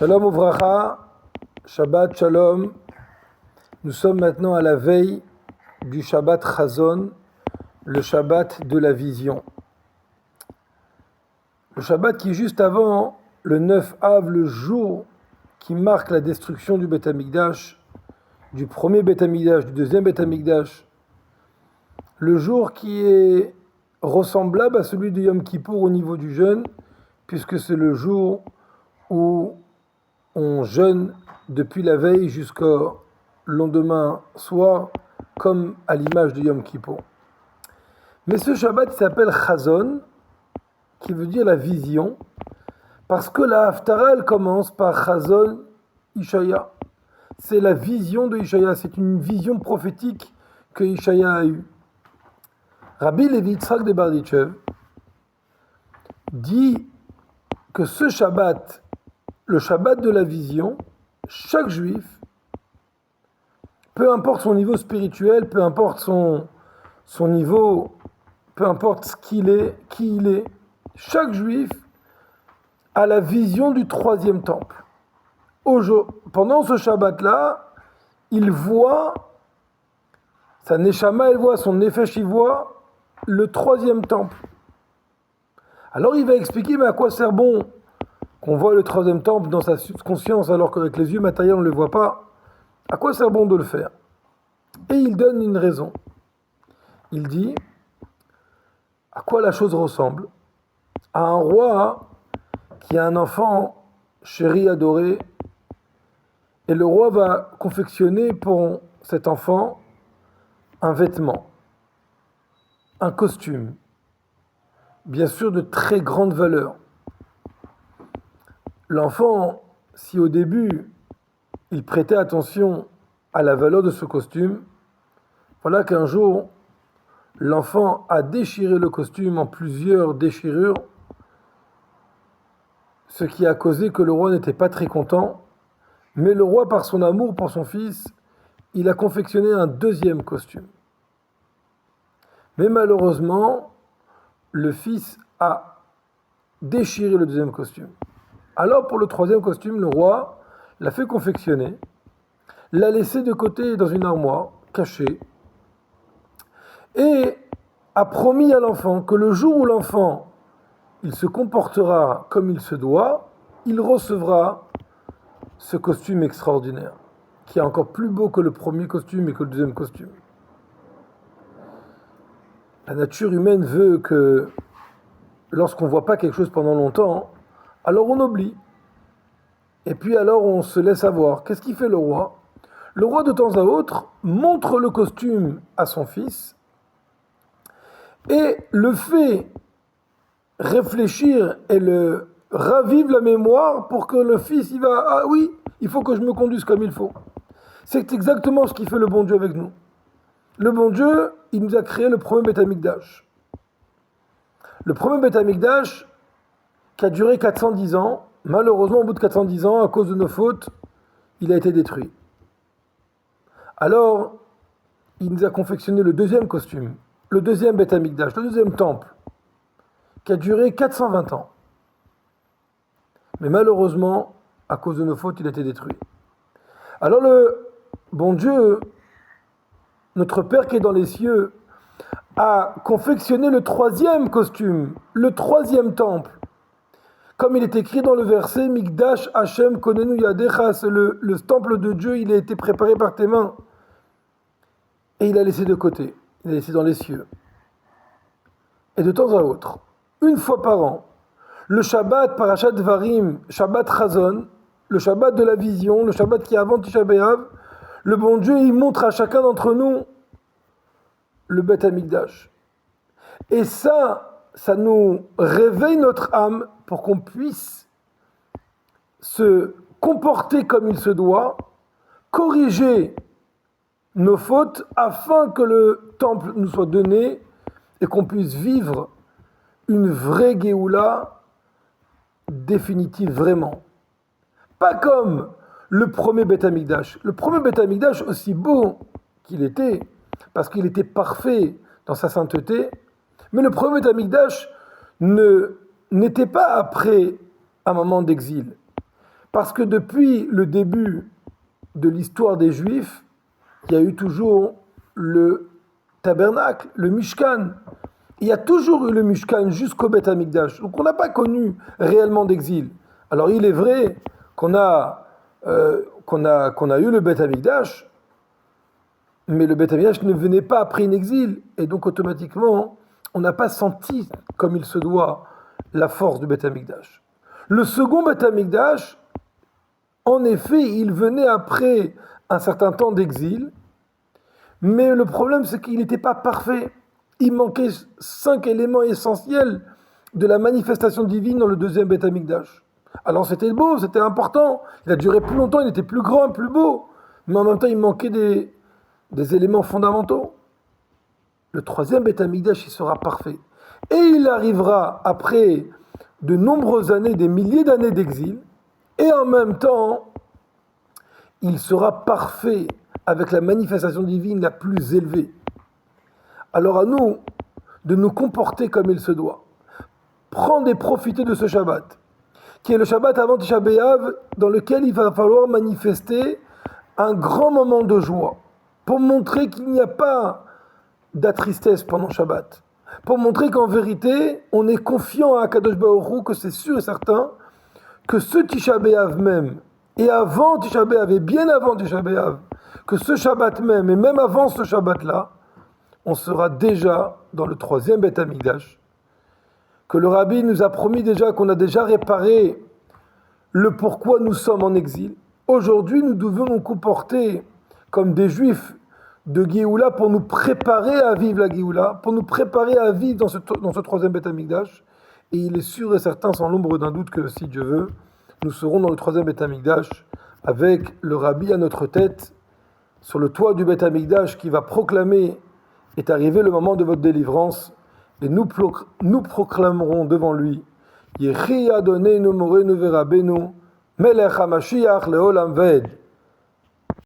Shalom Uvracha, Shabbat Shalom. Nous sommes maintenant à la veille du Shabbat Chazon, le Shabbat de la vision. Le Shabbat qui est juste avant le 9 Av, le jour qui marque la destruction du Beth Amikdash, du premier Beth Amikdash, du deuxième Beth Amikdash. Le jour qui est ressemblable à celui de Yom Kippour au niveau du jeûne, puisque c'est le jour où on jeûne depuis la veille jusqu'au lendemain soir, comme à l'image de Yom Kippour. Mais ce Shabbat s'appelle Chazon, qui veut dire la vision, parce que la Haftara, elle commence par Chazon Ishaya. C'est la vision de Ishaya, c'est une vision prophétique que Ishaya a eue. Rabbi Levi Yitzhak de Berditchev dit que ce Shabbat, le Shabbat de la vision, chaque juif, peu importe son niveau spirituel, peu importe son niveau, peu importe ce qu'il est, qui il est, chaque juif a la vision du troisième temple. Pendant ce Shabbat-là, il voit, sa Neshama, elle voit, son Nefesh, il voit le troisième temple. Alors il va expliquer, mais à quoi sert bon qu'on voit le troisième temple dans sa conscience alors qu'avec les yeux matériels on ne le voit pas? À quoi sert bon de le faire? Et il donne une raison. Il dit, à quoi la chose ressemble? À un roi qui a un enfant chéri, adoré, et le roi va confectionner pour cet enfant un vêtement, un costume, bien sûr de très grande valeur. L'enfant, si au début il prêtait attention à la valeur de ce costume, voilà qu'un jour l'enfant a déchiré le costume en plusieurs déchirures, ce qui a causé que le roi n'était pas très content. Mais le roi, par son amour pour son fils, il a confectionné un deuxième costume. Mais malheureusement, le fils a déchiré le deuxième costume. Alors pour le troisième costume, le roi l'a fait confectionner, l'a laissé de côté dans une armoire, cachée, et a promis à l'enfant que le jour où l'enfant il se comportera comme il se doit, il recevra ce costume extraordinaire, qui est encore plus beau que le premier costume et que le deuxième costume. La nature humaine veut que lorsqu'on ne voit pas quelque chose pendant longtemps, alors on oublie. Et puis alors on se laisse avoir. Qu'est-ce qu'il fait le roi? Le roi de temps à autre montre le costume à son fils et le fait réfléchir et le ravive la mémoire pour que le fils il va, ah oui, il faut que je me conduise comme il faut. C'est exactement ce qu'il fait le bon Dieu avec nous. Le bon Dieu, il nous a créé le premier Beth Amikdash. Le premier Beth Amikdash qui a duré 410 ans, malheureusement au bout de 410 ans, à cause de nos fautes, il a été détruit. Alors, il nous a confectionné le deuxième costume, le deuxième Beth Amikdash, le deuxième temple, qui a duré 420 ans. Mais malheureusement, à cause de nos fautes, il a été détruit. Alors le bon Dieu, notre Père qui est dans les cieux, a confectionné le troisième costume, le troisième temple. Comme il est écrit dans le verset, Mikdash Hashem Konenu Yadecha, c'est le temple de Dieu, il a été préparé par tes mains. Et il a laissé de côté, il a laissé dans les cieux. Et de temps à autre, une fois par an, le Shabbat Parashat Dvarim, Shabbat Chazon, le Shabbat de la vision, le Shabbat qui est avant Tisha B'Av, le bon Dieu, il montre à chacun d'entre nous le Beth Amikdash. Et ça nous réveille notre âme pour qu'on puisse se comporter comme il se doit, corriger nos fautes afin que le temple nous soit donné et qu'on puisse vivre une vraie Géoula définitive vraiment. Pas comme le premier Beth Amikdash. Le premier Beth Amikdash, aussi beau qu'il était, parce qu'il était parfait dans sa sainteté, mais le premier Beth Amikdash n'était pas après un moment d'exil. Parce que depuis le début de l'histoire des Juifs, il y a eu toujours le tabernacle, le Mishkan. Il y a toujours eu le Mishkan jusqu'au Beth Amikdash. Donc on n'a pas connu réellement d'exil. Alors il est vrai qu'on a eu le Beth Amikdash, mais le Beth Amikdash ne venait pas après un exil. Et donc automatiquement, on n'a pas senti comme il se doit la force du Beth Amikdash. Le second Beth Amikdash, en effet, il venait après un certain temps d'exil, mais le problème c'est qu'il n'était pas parfait. Il manquait 5 éléments essentiels de la manifestation divine dans le deuxième Beth Amikdash. Alors c'était beau, c'était important, il a duré plus longtemps, il était plus grand, plus beau, mais en même temps il manquait des éléments fondamentaux. Le troisième Beth Amikdash, il sera parfait. Et il arrivera après de nombreuses années, des milliers d'années d'exil, et en même temps, il sera parfait avec la manifestation divine la plus élevée. Alors à nous de nous comporter comme il se doit. Prendre et profiter de ce Shabbat, qui est le Shabbat avant Tisha B'Av, dans lequel il va falloir manifester un grand moment de joie, pour montrer qu'il n'y a pas de tristesse pendant Shabbat, pour montrer qu'en vérité, on est confiant à Akadosh Baruch Hu, que c'est sûr et certain, que ce Tisha B'Av même, et avant Tisha B'Av, et bien avant Tisha B'Av, que ce Shabbat même, et même avant ce Shabbat-là, on sera déjà dans le troisième Beth Amikdash, que le Rabbi nous a promis déjà, qu'on a déjà réparé le pourquoi nous sommes en exil. Aujourd'hui, nous devons nous comporter comme des Juifs de Géoula pour nous préparer à vivre la Géoula, pour nous préparer à vivre dans ce troisième Beth Amikdash. Et il est sûr et certain, sans l'ombre d'un doute, que si Dieu veut, nous serons dans le troisième Beth Amikdash avec le Rabbi à notre tête, sur le toit du Beth Amikdash qui va proclamer: est arrivé le moment de votre délivrance, et nous proclamerons devant lui: Yechi Adonenu Morenu Verabenu, Melech HaMashiach Leolam Ved.